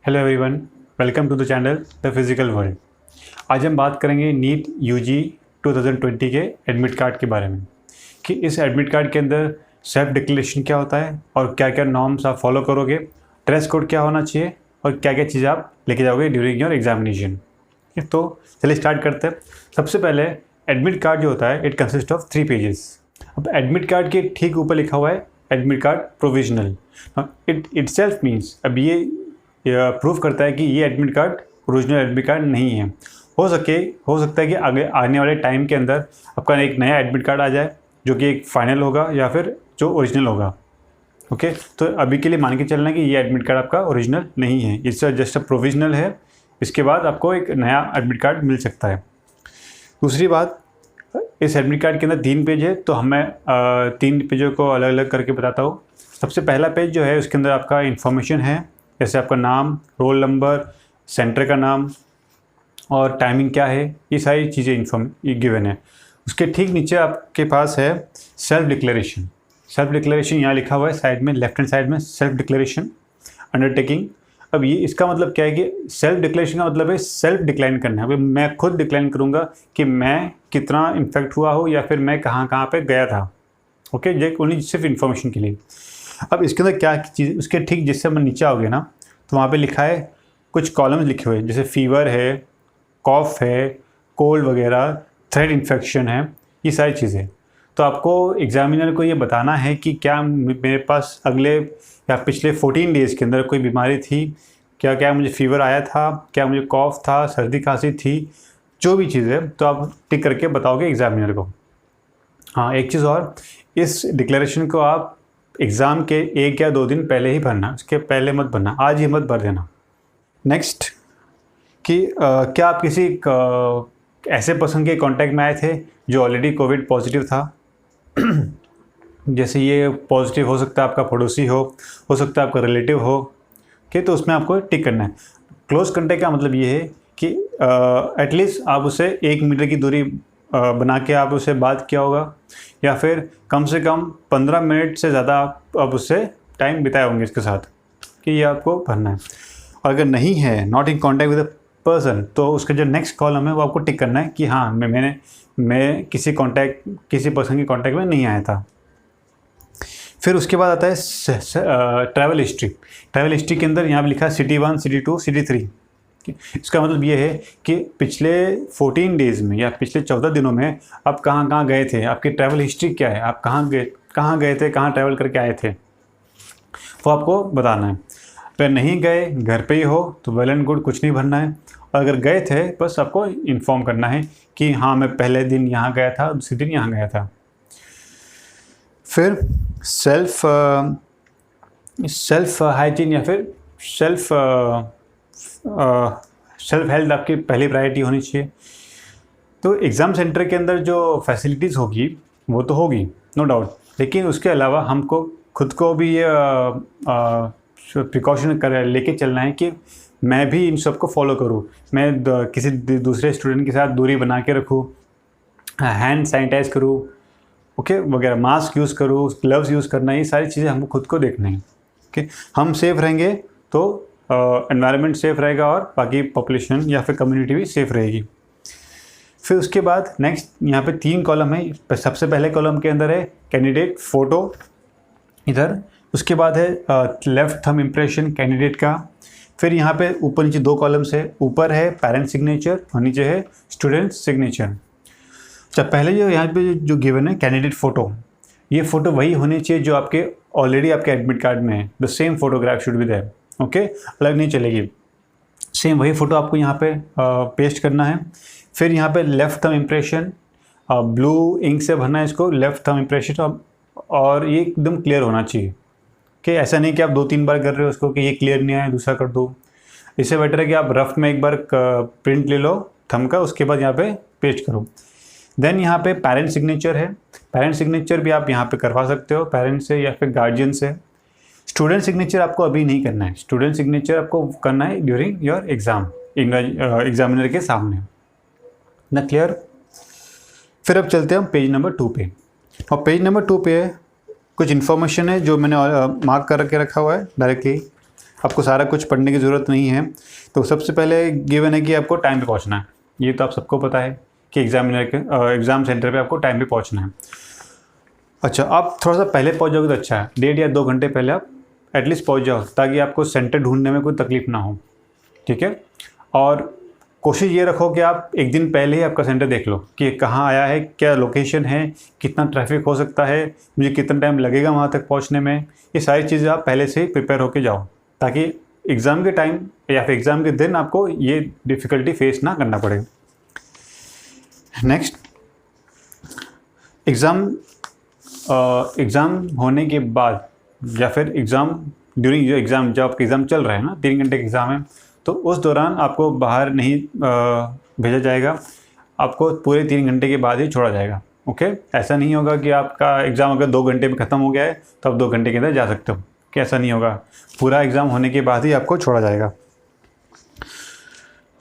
Hello everyone, welcome to the channel the physical world. आज हम बात करेंगे नीट यूजी 2020 के एडमिट कार्ड के बारे में कि इस एडमिट कार्ड के अंदर सेल्फ डिक्लेरेशन क्या होता है और क्या क्या नॉर्म्स आप फॉलो करोगे, ड्रेस कोड क्या होना चाहिए और क्या क्या चीज़ें आप लेके जाओगे ड्यूरिंग योर एग्जामिनेशन। तो चलिए स्टार्ट करते हैं। सबसे पहले एडमिट कार्ड जो होता है इट कंसिस्ट ऑफ 3 पेजेस। अब एडमिट कार्ड के ठीक ऊपर लिखा हुआ है admit card provisional. It itself means अब ये प्रूव करता है कि ये admit card original admit card नहीं है। हो सकता है कि आगे आने वाले टाइम के अंदर आपका एक नया एडमिट कार्ड आ जाए जो कि एक फाइनल होगा या फिर जो ओरिजिनल होगा। ओके, तो अभी के लिए मान के चलना कि ये एडमिट कार्ड आपका ओरिजिनल नहीं है, इससे जस्ट प्रोविजनल है। इसके बाद आपको एक नया एडमिट कार्ड मिल सकता है। दूसरी बात, इस एडमिट कार्ड के अंदर 3 पेज है, तो मैं 3 पेजों को अलग अलग करके बताता हूँ। सबसे पहला पेज जो है उसके अंदर आपका इन्फॉर्मेशन है, जैसे आपका नाम, रोल नंबर, सेंटर का नाम और टाइमिंग क्या है, ये सारी चीज़ें गिवन है। उसके ठीक नीचे आपके पास है सेल्फ डिक्लेरेशन। सेल्फ डिक्लेरेशन यहाँ लिखा हुआ है साइड में, लेफ्ट हैंड साइड में, सेल्फ डिक्लेरेशन अंडरटेकिंग। अब ये इसका मतलब क्या है कि सेल्फ डिक्लेरेशन का मतलब है सेल्फ डिक्लाइन करना है। अभी मैं खुद डिक्लाइन करूँगा कि मैं कितना इन्फेक्ट हुआ हो या फिर मैं कहाँ कहाँ पे गया था। ओके, ये ओनली सिर्फ इन्फॉर्मेशन के लिए। अब इसके अंदर क्या चीज़, उसके ठीक जिससे हम नीचे आओगे ना तो वहाँ पे लिखा है कुछ कॉलम्स लिखे हुए हैं, जैसे फीवर है, कॉफ है, कोल्ड वगैरह, थ्रेड इन्फेक्शन है, ये सारी चीज़ें। तो आपको एग्जामिनर को ये बताना है कि क्या मेरे पास अगले या पिछले 14 डेज़ के अंदर कोई बीमारी थी, क्या क्या मुझे फीवर आया था, क्या मुझे कॉफ था, सर्दी खांसी थी, जो भी चीज़ है तो आप टिक करके बताओगे एग्जामिनर को। हाँ, एक चीज़ और, इस डिक्लेरेशन को आप एग्ज़ाम के 1 या 2 दिन पहले ही भरना, उसके पहले मत भरना, आज ही मत भर देना। नेक्स्ट कि क्या आप किसी ऐसे पर्सन के कांटेक्ट में आए थे जो ऑलरेडी कोविड पॉजिटिव था। जैसे ये पॉजिटिव हो सकता है आपका पड़ोसी हो सकता है आपका रिलेटिव हो, कि तो उसमें आपको टिक करना है। क्लोज कांटेक्ट का मतलब ये है कि एटलीस्ट आप उसे 1 मीटर की दूरी बना के आप उससे बात किया होगा, या फिर कम से कम 15 मिनट से ज़्यादा आप उससे टाइम बिताए होंगे इसके साथ, कि ये आपको भरना है। और अगर नहीं है, not in contact with a person, तो उसका जो नेक्स्ट कॉलम है वो आपको टिक करना है कि हाँ मैं किसी पर्सन के कॉन्टैक्ट में नहीं आया था। फिर उसके बाद आता है ट्रैवल हिस्ट्री। ट्रैवल हिस्ट्री के अंदर यहाँ पर लिखा है सिटी 1, सिटी 2, सिटी 3। इसका मतलब ये है कि पिछले 14 डेज़ में या पिछले 14 दिनों में आप कहाँ कहाँ गए थे, आपकी ट्रैवल हिस्ट्री क्या है, आप कहाँ गए थे, कहाँ ट्रैवल करके आए थे, वो आपको बताना है। अगर नहीं गए, घर पे ही हो तो वेल एंड गुड, कुछ नहीं भरना है। और अगर गए थे बस आपको इन्फॉर्म करना है कि हाँ मैं पहले दिन यहाँ गया था, दूसरे दिन यहाँ गया था। फिर सेल्फ हाइजीन या फिर सेल्फ हेल्थ आपकी पहली प्रायोरिटी होनी चाहिए। तो एग्ज़ाम सेंटर के अंदर जो फैसिलिटीज़ होगी वो तो होगी, नो डाउट, लेकिन उसके अलावा हमको खुद को भी ये प्रिकॉशन लेके चलना है कि मैं भी इन सब को फॉलो करूँ। मैं किसी दूसरे स्टूडेंट के साथ दूरी बना के रखूँ, हैंड सैनिटाइज करूँ, ओके वगैरह, मास्क यूज़ करूँ, ग्लव्स यूज़ करना, ये सारी चीज़ें हमको खुद को देखना है। ओके, हम सेफ़ रहेंगे तो एनवायरनमेंट सेफ़ रहेगा और बाकी पॉपुलेशन या फिर कम्युनिटी भी सेफ़ रहेगी। फिर उसके बाद नेक्स्ट यहाँ पे 3 कॉलम है। सबसे पहले कॉलम के अंदर है कैंडिडेट फ़ोटो इधर, उसके बाद है लेफ़्ट थंब इम्प्रेशन कैंडिडेट का। फिर यहाँ पे ऊपर नीचे 2 कॉलम्स है, ऊपर है पेरेंट सिग्नेचर और नीचे है स्टूडेंट सिग्नेचर। अच्छा, पहले जो यहाँ पे जो गिवन है कैंडिडेट फ़ोटो, ये फ़ोटो वही होनी चाहिए जो आपके ऑलरेडी आपके एडमिट कार्ड में है। The same photograph should be there, okay, अलग नहीं चलेगी, सेम वही फ़ोटो आपको यहाँ पे पेस्ट करना है। फिर यहाँ पे left thumb impression, blue ink से भरना है इसको, लेफ़्ट थंब इम्प्रेशन, और ये एकदम क्लियर होना चाहिए कि ऐसा नहीं कि आप 2-3 बार कर रहे हो उसको कि ये क्लियर नहीं आया दूसरा कर दो। इससे बेटर है कि आप रफ में एक बार प्रिंट ले लो थंब का, उसके बाद यहाँ पे पेस्ट करो। देन यहाँ पे पेरेंट सिग्नेचर है, पेरेंट सिग्नेचर भी आप यहाँ पे करवा सकते हो पेरेंट्स से या फिर गार्जियन से। स्टूडेंट सिग्नेचर आपको अभी नहीं करना है, स्टूडेंट सिग्नेचर आपको करना है ड्यूरिंग योर एग्ज़ाम, एग्जामिनर के सामने। ना क्लियर? फिर अब चलते हैं हम पेज नंबर 2 पे, और पेज नंबर 2 पे कुछ इन्फॉर्मेशन है जो मैंने मार्क कर के रखा हुआ है डायरेक्टली। आपको सारा कुछ पढ़ने की ज़रूरत नहीं है। तो सबसे पहले गिवन है कि आपको टाइम पे पहुंचना है। ये तो आप सबको पता है कि एग्ज़ाम सेंटर पे आपको टाइम पे पहुंचना है। अच्छा, आप थोड़ा सा पहले पहुंच जाओगे तो अच्छा है, 1.5 या 2 घंटे पहले आप एटलीस्ट पहुंच जाओ, ताकि आपको सेंटर ढूंढने में कोई तकलीफ ना हो। ठीक है, और कोशिश ये रखो कि आप एक दिन पहले ही आपका सेंटर देख लो कि कहाँ आया है, क्या लोकेशन है, कितना ट्रैफिक हो सकता है, मुझे कितना टाइम लगेगा वहाँ तक पहुँचने में। ये सारी चीज़ें आप पहले से ही प्रिपेयर होके जाओ, ताकि एग्ज़ाम के टाइम या फिर एग्ज़ाम के दिन आपको ये डिफ़िकल्टी फेस ना करना पड़े। नेक्स्ट, एग्ज़ाम होने के बाद या फिर ड्यूरिंग जो एग्ज़ाम, जब आपका एग्ज़ाम चल रहा है ना, 3 घंटे का एग्ज़ाम है, तो उस दौरान आपको बाहर नहीं भेजा जाएगा, आपको पूरे 3 घंटे के बाद ही छोड़ा जाएगा। ओके, ऐसा नहीं होगा कि आपका एग्ज़ाम अगर 2 घंटे में ख़त्म हो गया है तो आप 2 घंटे के अंदर जा सकते हो, कि ऐसा नहीं होगा, पूरा एग्ज़ाम होने के बाद ही आपको छोड़ा जाएगा।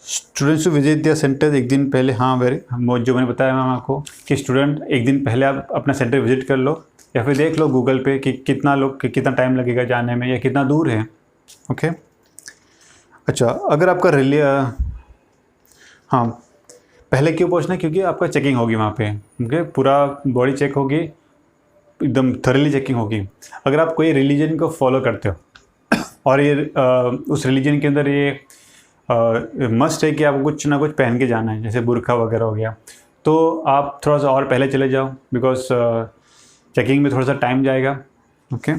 Students to visit their centre एक दिन पहले, हाँ जो मैंने बताया मैम आपको कि स्टूडेंट एक दिन पहले आप अपना सेंटर विजिट कर लो, या फिर देख लो गूगल पे कि कितना टाइम लगेगा जाने में या कितना दूर है। ओके, अच्छा, अगर आपका हाँ, पहले क्यों पहुंचना है? क्योंकि आपका चेकिंग होगी वहाँ पे। ओके, पूरा बॉडी चेक होगी, एकदम थॉरली चेकिंग होगी। अगर आप कोई रिलीजन को फॉलो करते हो और ये उस रिलीजन के अंदर ये मस्ट है कि आपको कुछ ना कुछ पहन के जाना है, जैसे बुर्का वगैरह हो गया, तो आप थोड़ा सा और पहले चले जाओ, बिकॉज चेकिंग में थोड़ा सा टाइम जाएगा। ओके,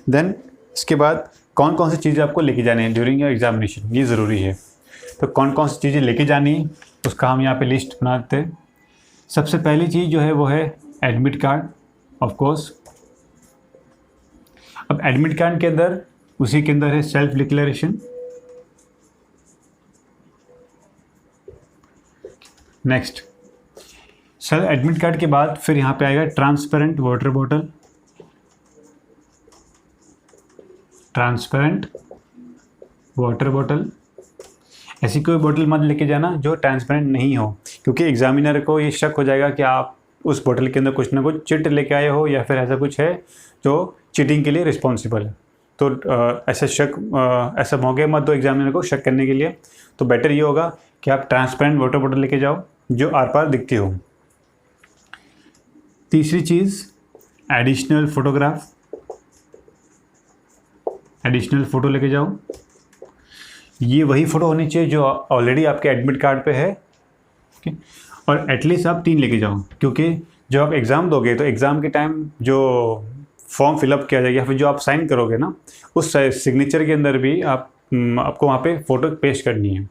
देन इसके बाद कौन कौन सी चीज़ें आपको लेके जानी है ड्यूरिंग योर एग्जामिनेशन, ये ज़रूरी है। तो कौन कौन सी चीज़ें लेके जानी है उसका हम यहाँ पे लिस्ट बनाते हैं। सबसे पहली चीज़ जो है वो है एडमिट कार्ड, ऑफ कोर्स। अब एडमिट कार्ड के अंदर, उसी के अंदर है self declaration. Next, sir admit card के बाद फिर यहाँ पे आएगा transparent water bottle, transparent water bottle. ऐसी कोई बोतल मत लेके जाना जो ट्रांसपेरेंट नहीं हो, क्योंकि एग्जामिनर को ये शक हो जाएगा कि आप उस बोतल के अंदर कुछ ना कुछ चिट लेके आए हो, या फिर ऐसा कुछ है जो चीटिंग के लिए रिस्पॉन्सिबल है। तो ऐसा मौके मत दो एग्जामिनर को शक करने के लिए। तो बेटर ये होगा कि आप ट्रांसपेरेंट वाटर बॉटल लेके जाओ जो आर पार दिखती हो। तीसरी चीज़, एडिशनल फोटोग्राफ, एडिशनल फ़ोटो लेके जाओ। ये वही फ़ोटो होनी चाहिए जो ऑलरेडी आपके एडमिट कार्ड पे है। ओके, और एटलीस्ट आप 3 लेके जाओ, क्योंकि जब आप एग्ज़ाम दोगे तो एग्ज़ाम के टाइम जो फॉर्म फिलअप किया जाएगा या फिर जो आप साइन करोगे ना, उस सिग्नेचर के अंदर भी आपको वहाँ पे फ़ोटो पेस्ट करनी है।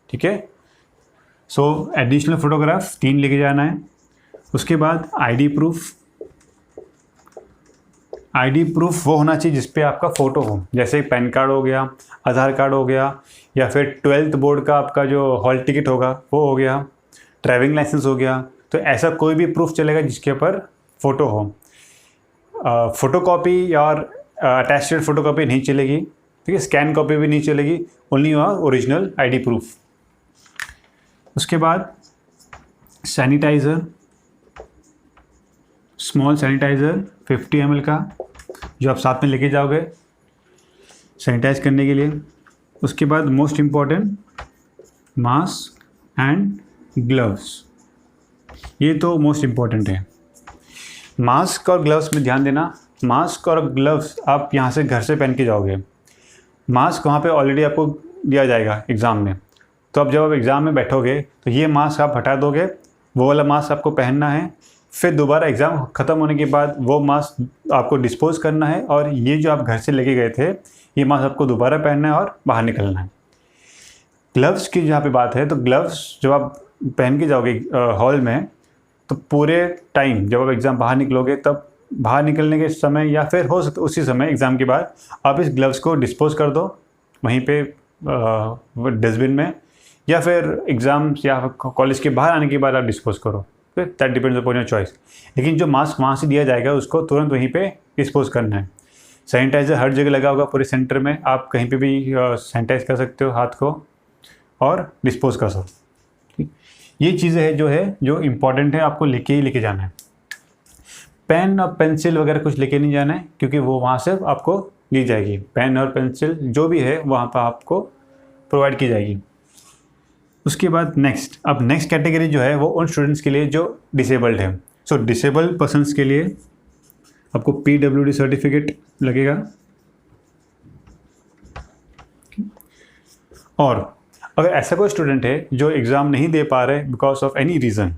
ठीक है, सो एडिशनल फ़ोटोग्राफ 3 लेके जाना है। उसके बाद आईडी प्रूफ वो होना चाहिए जिसपे आपका फ़ोटो हो, जैसे पैन कार्ड हो गया, आधार कार्ड हो गया, या फिर 12th बोर्ड का आपका जो हॉल टिकट होगा वो हो गया, ड्राइविंग लाइसेंस हो गया। तो ऐसा कोई भी प्रूफ चलेगा जिसके ऊपर फ़ोटो हो। फ़ोटोकॉपी और अटैच्ड फ़ोटोकॉपी नहीं चलेगी। ठीक है, स्कैन कॉपी भी नहीं चलेगी, ओनली ओरिजिनल आईडी प्रूफ। उसके बाद सैनिटाइज़र, स्मॉल सैनिटाइज़र 50 ml का, जो आप साथ में लेके जाओगे सैनिटाइज करने के लिए। उसके बाद most important, mask and gloves. ये तो मोस्ट इम्पॉर्टेंट है। मास्क और ग्लव्स में ध्यान देना, मास्क और ग्लव्स आप यहाँ से घर से पहन के जाओगे। मास्क वहाँ पे ऑलरेडी आपको दिया जाएगा एग्ज़ाम में, तो अब जब आप एग्ज़ाम में बैठोगे तो ये मास्क आप हटा दोगे, वो वाला मास्क आपको पहनना है। फिर दोबारा एग्ज़ाम ख़त्म होने के बाद वो मास्क आपको डिस्पोज करना है, और ये जो आप घर से लेके गए थे ये मास्क आपको दोबारा पहनना है और बाहर निकलना है। ग्लव्स की जहाँ पे बात है, तो ग्लव्स जब आप पहन के जाओगे हॉल में, तो पूरे टाइम जब आप एग्ज़ाम बाहर निकलोगे, तब बाहर निकलने के समय या फिर हो सकता उसी समय एग्ज़ाम के बाद आप इस ग्लव्स को डिस्पोज कर दो वहीं पे डस्टबिन में, या फिर एग्ज़ाम या कॉलेज के बाहर आने के बाद आप डिस्पोज करो। That depends upon your choice. लेकिन जो मास्क वहाँ से दिया जाएगा उसको तुरंत वहीं पे डिस्पोज करना है। सैनिटाइज़र हर जगह लगा होगा पूरे सेंटर में, आप कहीं पे भी सैनिटाइज कर सकते हो हाथ को और डिस्पोज कर सकते हो। ये चीज़ें हैं जो इम्पॉर्टेंट है, आपको लेके जाना है। पेन और पेंसिल वगैरह कुछ लेके नहीं जाना है, क्योंकि वो वहाँ से आपको दी जाएगी, पेन और पेंसिल जो भी है वहाँ पर आपको प्रोवाइड की जाएगी। उसके बाद नेक्स्ट कैटेगरी जो है वो उन स्टूडेंट्स के लिए जो डिसेबल्ड है। सो डिसेबल्ड पर्सनस के लिए आपको PWD सर्टिफिकेट लगेगा। और अगर ऐसा कोई स्टूडेंट है जो एग्ज़ाम नहीं दे पा रहे बिकॉज ऑफ एनी रीज़न,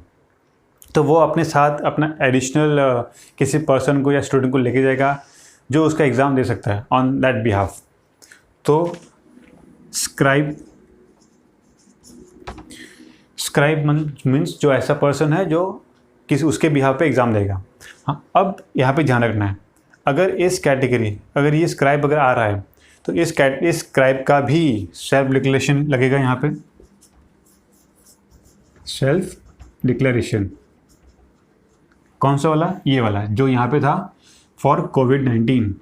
तो वो अपने साथ अपना एडिशनल किसी पर्सन को या स्टूडेंट को लेके जाएगा जो उसका एग्ज़ाम दे सकता है ऑन दैट बिहाफ। तो स्क्राइब मीन्स जो ऐसा पर्सन है जो किसी उसके बिहाफ पे एग्ज़ाम देगा। हाँ, अब यहाँ पे ध्यान रखना है, अगर ये स्क्राइब अगर आ रहा है तो इस स्क्राइब का भी सेल्फ डिक्लेरेशन लगेगा। यहाँ पे सेल्फ डिक्लेरेशन कौन सा वाला? ये वाला जो यहाँ पे था फॉर कोविड-19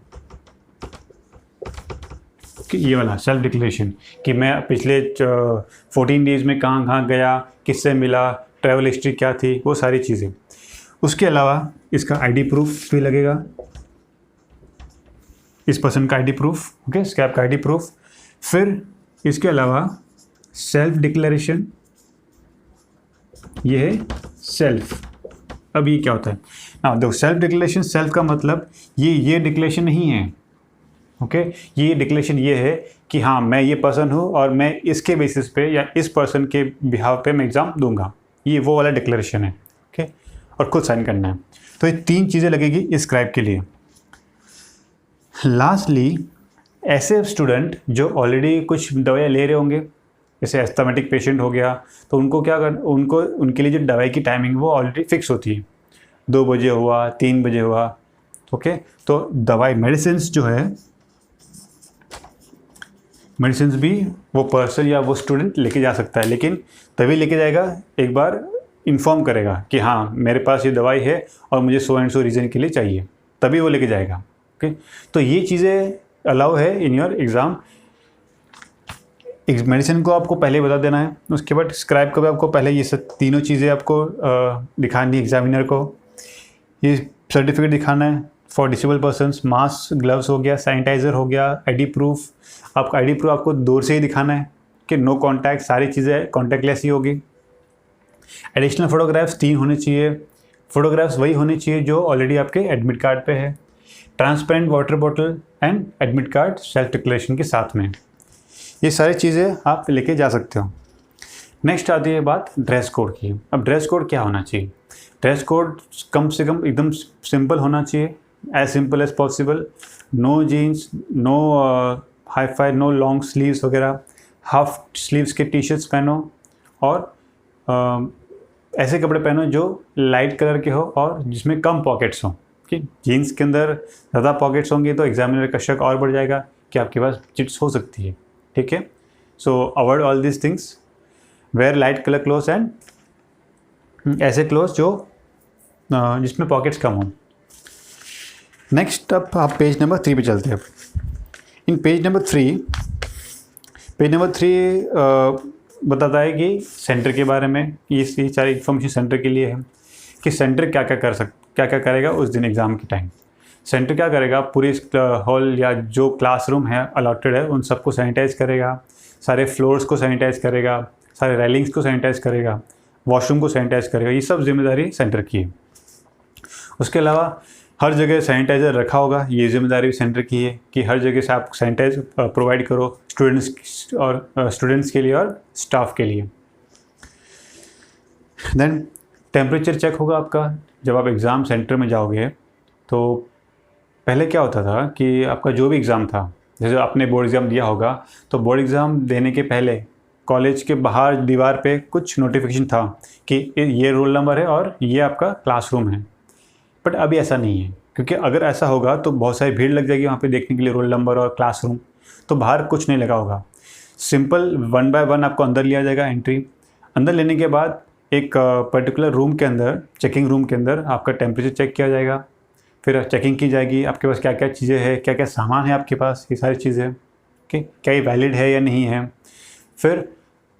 कि ये वाला सेल्फ डिक्लेरेशन कि मैं पिछले 14 डेज़ में कहाँ गया, किससे मिला, ट्रैवल हिस्ट्री क्या थी, वो सारी चीज़ें। उसके अलावा इसका आईडी प्रूफ भी लगेगा, इस पर्सन का आईडी प्रूफ, ओके, स्क्रैप का आईडी प्रूफ। फिर इसके अलावा सेल्फ डिक्लेरेशन, ये है सेल्फ। अब ये क्या होता है? हाँ देखो, सेल्फ डिक्लेरेशन, सेल्फ का मतलब ये डिक्लेरेशन नहीं है, ओके। ये डिक्लेरेशन ये है कि हाँ मैं ये पर्सन हूँ और मैं इसके बेसिस पे या इस पर्सन के बिहाव पे मैं एग्ज़ाम दूंगा, ये वो वाला डिक्लेरेशन है, ओके। और खुद साइन करना है। तो ये 3 चीज़ें लगेगी इस स्क्राइब के लिए। लास्टली ऐसे स्टूडेंट जो ऑलरेडी कुछ दवाइयाँ ले रहे होंगे, जैसे एस्थमेटिक पेशेंट हो गया, तो उनको क्या कर उनके लिए जो दवाई की टाइमिंग वो ऑलरेडी फिक्स होती है, 2 बजे हुआ, 3 बजे हुआ, ओके। तो दवाई मेडिसिन्स जो है, मेडिसिन्स भी वो पर्सन या वो स्टूडेंट लेके जा सकता है, लेकिन तभी लेके जाएगा एक बार इन्फॉर्म करेगा कि हाँ मेरे पास ये दवाई है और मुझे सो एंड सो रीज़न के लिए चाहिए, तभी वो लेके जाएगा, ओके। तो ये चीज़ें अलाउ है इन योर एग्ज़ाम। मेडिसिन को आपको पहले बता देना है, उसके बाद स्क्राइब को भी आपको पहले ये सब तीनों चीज़ें आपको दिखानी है एग्जामिनर को। ये सर्टिफिकेट दिखाना है for disable persons, mask, gloves हो गया, सैनिटाइज़र हो गया, आईडी प्रूफ। आपका आईडी प्रूफ आपको दूर से ही दिखाना है कि नो कॉन्टैक्ट, सारी चीज़ें कॉन्टैक्टलेस ही होगी। एडिशनल फ़ोटोग्राफ्स 3 होने चाहिए। फ़ोटोग्राफ्स वही होने चाहिए जो ऑलरेडी आपके एडमिट कार्ड पे है। Transparent water bottle and admit card self declaration के साथ में, ये सारी चीज़ें आप लेके जा सकते हो। नेक्स्ट आती है बात ड्रेस कोड की। अब ड्रेस कोड क्या होना चाहिए? ड्रेस कोड कम से कम एकदम सिंपल होना चाहिए, as simple as possible. No jeans, no high fi, no long sleeves वगैरह, हाफ स्लीव्स के टी-शर्ट्स पहनो और ऐसे कपड़े पहनो जो लाइट कलर के हो और जिसमें कम पॉकेट्स हों। ठीक, जीन्स के अंदर ज़्यादा पॉकेट्स होंगे तो एग्जामिनर का शक और बढ़ जाएगा कि आपके पास चिट्स हो सकती है, ठीक है। So avoid all this things, wear light colour clothes and ऐसे क्लोथ्स जो जिसमें पॉकेट्स कम हों। नेक्स्ट अब आप पेज नंबर 3 पे चलते हैं। इन पेज नंबर 3 बताता है कि सेंटर के बारे में, ये सारी इन्फॉर्मेशन सेंटर के लिए है कि सेंटर क्या क्या करेगा उस दिन एग्ज़ाम के टाइम। सेंटर क्या करेगा, पूरे हॉल या जो क्लासरूम है अलॉटेड है उन सबको सैनिटाइज़ करेगा, सारे फ्लोर्स को सैनिटाइज़ करेगा, सारे रेलिंग्स को सैनिटाइज़ करेगा, वॉशरूम को सैनिटाइज़ करेगा। ये सब जिम्मेदारी सेंटर की है। उसके अलावा हर जगह सैनिटाइज़र रखा होगा, ये जिम्मेदारी भी सेंटर की है कि हर जगह से आप सैनिटाइज प्रोवाइड करो स्टूडेंट्स के लिए और स्टाफ के लिए। देन टेम्परेचर चेक होगा आपका जब आप एग्ज़ाम सेंटर में जाओगे। तो पहले क्या होता था कि आपका जो भी एग्ज़ाम था, जैसे आपने बोर्ड एग्ज़ाम दिया होगा, तो बोर्ड एग्ज़ाम देने के पहले कॉलेज के बाहर दीवार पे कुछ नोटिफिकेशन था कि ये रोल नंबर है और ये आपका क्लासरूम है। बट अभी ऐसा नहीं है, क्योंकि अगर ऐसा होगा तो बहुत सारी भीड़ लग जाएगी वहाँ पे देखने के लिए रोल नंबर और क्लासरूम। तो बाहर कुछ नहीं लगा होगा, सिंपल 1 बाय 1 आपको अंदर लिया जाएगा। एंट्री अंदर लेने के बाद एक पर्टिकुलर रूम के अंदर, चेकिंग रूम के अंदर आपका टेम्परेचर चेक किया जाएगा। फिर चेकिंग की जाएगी, आपके पास क्या क्या चीज़ें हैं, क्या क्या सामान है आपके पास, ये सारी चीज़ें कि क्या ये वैलिड है या नहीं है। फिर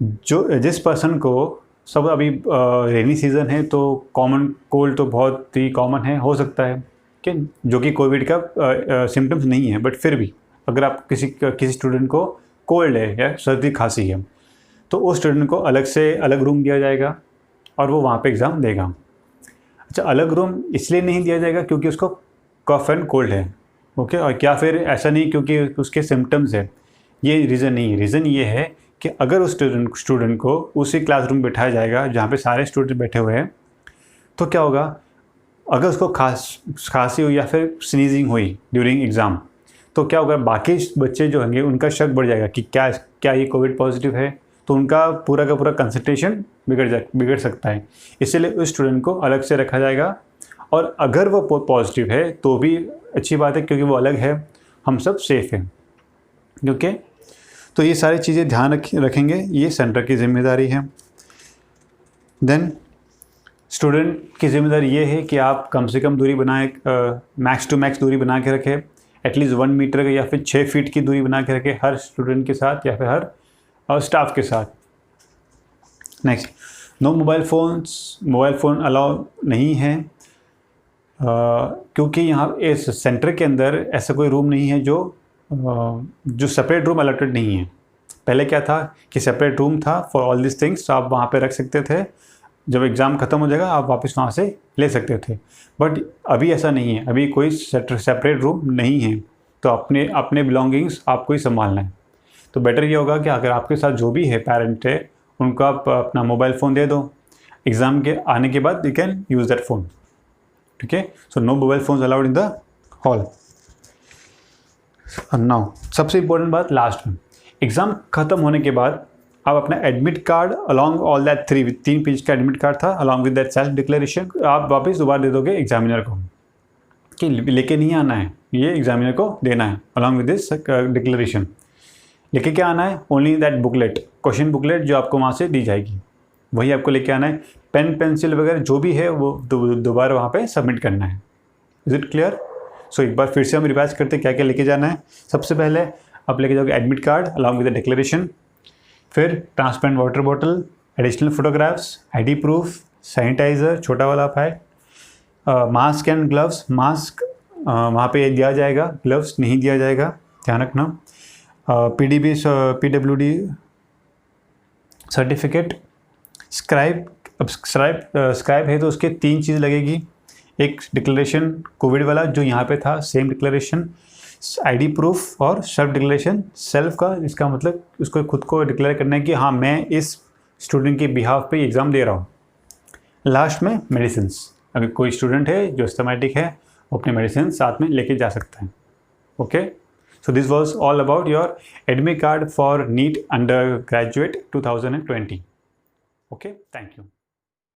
जिस पर्सन को, सब अभी रेनी सीज़न है तो कॉमन कोल्ड तो बहुत ही कॉमन है, हो सकता है कि जो कि कोविड का सिम्टम्स नहीं है, बट फिर भी अगर आप किसी स्टूडेंट को कोल्ड है या सर्दी खांसी है तो उस स्टूडेंट को अलग से अलग रूम दिया जाएगा और वो वहाँ पे एग्ज़ाम देगा। अच्छा, अलग रूम इसलिए नहीं दिया जाएगा क्योंकि उसको कफ एंड कोल्ड है, ओके, और क्या फिर ऐसा नहीं क्योंकि उसके सिम्टम्स है, ये रीज़न नहीं है। रीज़न ये है कि अगर उस स्टूडेंट को उसी क्लासरूम में बिठाया जाएगा जहाँ पे सारे स्टूडेंट बैठे हुए हैं तो क्या होगा, अगर उसको खांसी हुई या फिर स्नीजिंग हुई ड्यूरिंग एग्ज़ाम तो क्या होगा, बाकी बच्चे जो होंगे उनका शक बढ़ जाएगा कि क्या ये कोविड पॉजिटिव है, तो उनका पूरा का पूरा कंसंट्रेशन बिगड़ सकता है। इसलिए उस स्टूडेंट को अलग से रखा जाएगा और अगर वो पॉजिटिव है तो भी अच्छी बात है क्योंकि वो अलग है, हम सब सेफ़ हैं। ओके, तो ये सारी चीज़ें ध्यान रखेंगे, ये सेंटर की जिम्मेदारी है। देन स्टूडेंट की जिम्मेदारी ये है कि आप कम से कम दूरी बनाए, मैक्स टू मैक्स दूरी बना के रखें, एटलीस्ट 1 मीटर या फिर 6 फीट की दूरी बना के रखें हर स्टूडेंट के साथ या फिर हर स्टाफ के साथ। Next, no mobile phone allow नहीं है क्योंकि यहाँ इस सेंटर के अंदर ऐसा कोई रूम नहीं है जो सेपरेट रूम अलॉटेड नहीं है। पहले क्या था कि सेपरेट रूम था फॉर ऑल दिस थिंग्स, तो आप वहाँ पे रख सकते थे, जब एग्ज़ाम ख़त्म हो जाएगा आप वापस वहाँ से ले सकते थे। बट अभी ऐसा नहीं है, अभी कोई सेपरेट रूम नहीं है, तो अपने बिलोंगिंग्स आपको ही संभालना है। तो बेटर ये होगा कि अगर आपके साथ जो भी है पेरेंट है उनको आप अपना मोबाइल फ़ोन दे दो, एग्ज़ाम के आने के बाद you can use that phone. ठीक है, so no mobile phones allowed in the hall. Now सबसे इम्पोर्टेंट बात लास्ट में, एग्ज़ाम ख़त्म होने के बाद आप अपना admit card along all that 3 page का एडमिट कार्ड था along with that self declaration आप वापस दोबारा दे दोगे एग्जामिनर को कि लेके नहीं आना है, ये एग्जामिनर को देना है अलॉन्ग विद दिस डिक्लेरेशन। लेके क्या आना है, only that booklet, question booklet जो आपको वहाँ से दी जाएगी वही आपको लेके आना है। पेन पेंसिल वगैरह जो भी है वो दोबारा वहाँ पे सबमिट करना है। Is it clear? सो एक बार फिर से हम रिवाइज करते क्या क्या लेके जाना है। सबसे पहले आप लेके जाओगे admit card along with the declaration, फिर transparent water bottle, additional photographs, ID proof, sanitiser छोटा वाला file, mask and gloves. Mask वहाँ पे दिया जाएगा, ग्लव्स नहीं दिया जाएगा, ध्यान रखना। PWD certificate, scribe. अब स्क्राइब है तो उसके 3 चीज़ लगेगी, एक डिक्लेरेशन कोविड वाला जो यहाँ पे था सेम डिक्लेरेशन, आईडी प्रूफ और सेल्फ डिक्लेरेशन। सेल्फ का इसका मतलब उसको खुद को डिक्लेयर करना है कि हाँ मैं इस स्टूडेंट के बिहाफ पे एग्ज़ाम दे रहा हूँ। लास्ट में मेडिसिन्स, अगर कोई स्टूडेंट है जो एस्थमेटिक है वो अपने मेडिसिन साथ में लेके जा सकता है। Okay, so this was all about your admit card for NEET undergraduate 2020. Okay, thank you.